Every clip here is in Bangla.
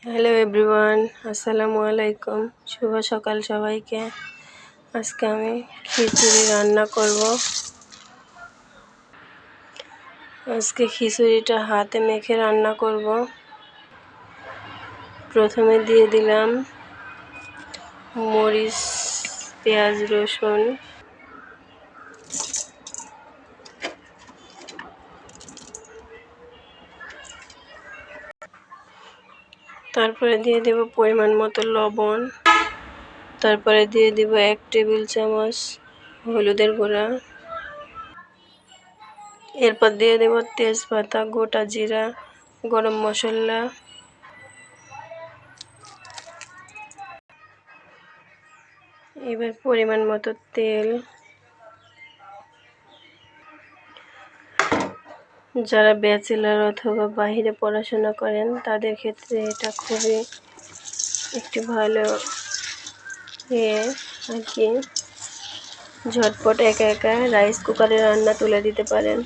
হ্যালো এভরিওয়ান, আসসালামু আলাইকুম। শুভ সকাল সবাইকে। আজকে আমি খিচুড়ি রান্না করব। আজকে খিচুড়িটা হাতে মেখে রান্না করব। প্রথমে দিয়ে দিলাম মরিচ, পেঁয়াজ, রসুন। তারপরে দিয়ে দেব পরিমাণ মতো লবণ। তারপরে দিয়ে দেব 1 টেবিল চামচ হলুদের গুঁড়া। এরপর দিয়ে দেব তেজপাতা, গোটা জিরা, গরম মশলা। এবার পরিমাণ মতো তেল। যারা ব্যাচেলর অথবা বাইরে পড়াশোনা করেন তাদের ক্ষেত্রে এটা খুবই একটি ভালো আর কি। ঝটপট একা একা রাইস কুকারে রান্না তুলে দিতে পারেন।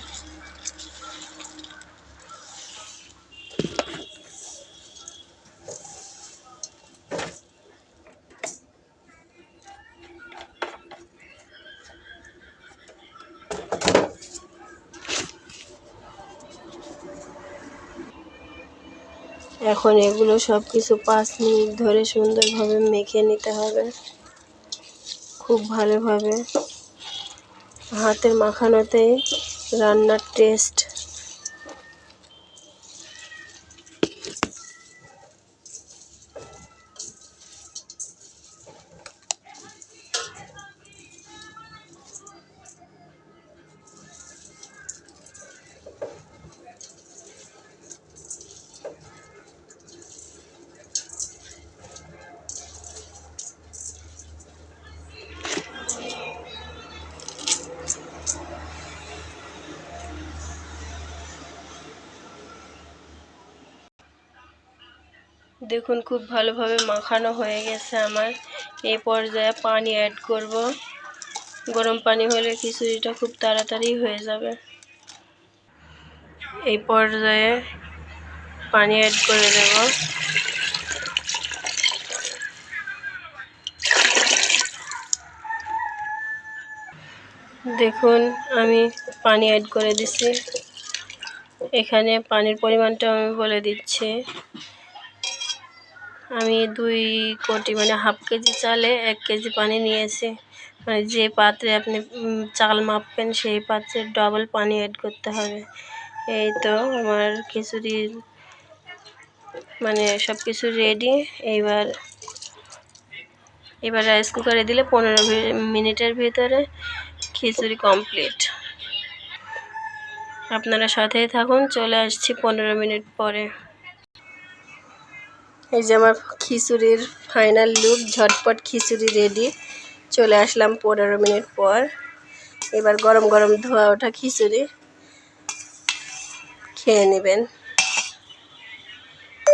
এখন এগুলো সব কিছু 5 মিনিট ধরে সুন্দরভাবে মেখে নিতে হবে, খুব ভালোভাবে। হাতের মাখানোতেই রান্নার টেস্ট। দেখুন খুব ভালোভাবে মাখানো হয়ে গেছে আমার। এই পর্যায়ে পানি অ্যাড করব। গরম পানি হলে খিচুড়িটা খুব তাড়াতাড়ি হয়ে যাবে। এই পর্যায়ে পানি অ্যাড করে দেব। দেখুন আমি পানি অ্যাড করে দিছি। এখানে পানির পরিমাণটা আমি বলে দিচ্ছি। আমি 2 কোটি মানে হাফ কেজি চালে 1 কেজি পানি নিয়েছি। মানে যে পাত্রে আপনি চাল মাপবেন সেই পাত্রের ডবল পানি অ্যাড করতে হবে। এই তো আমার খিচুড়ির মানে সব কিছু রেডি। এবার রাইস কুকারে দিলে 15 মিনিটের ভিতরে খিচুড়ি কমপ্লিট। আপনারা সাথেই থাকুন, চলে আসছি 15 মিনিট পরে। এই যে আমার খিচুড়ির ফাইনাল লুক, ঝটপট খিচুড়ি রেডি। চলে আসলাম 15 মিনিট পর। এবার গরম গরম ধোয়া ওঠা খিচুড়ি খেয়ে নেবেন।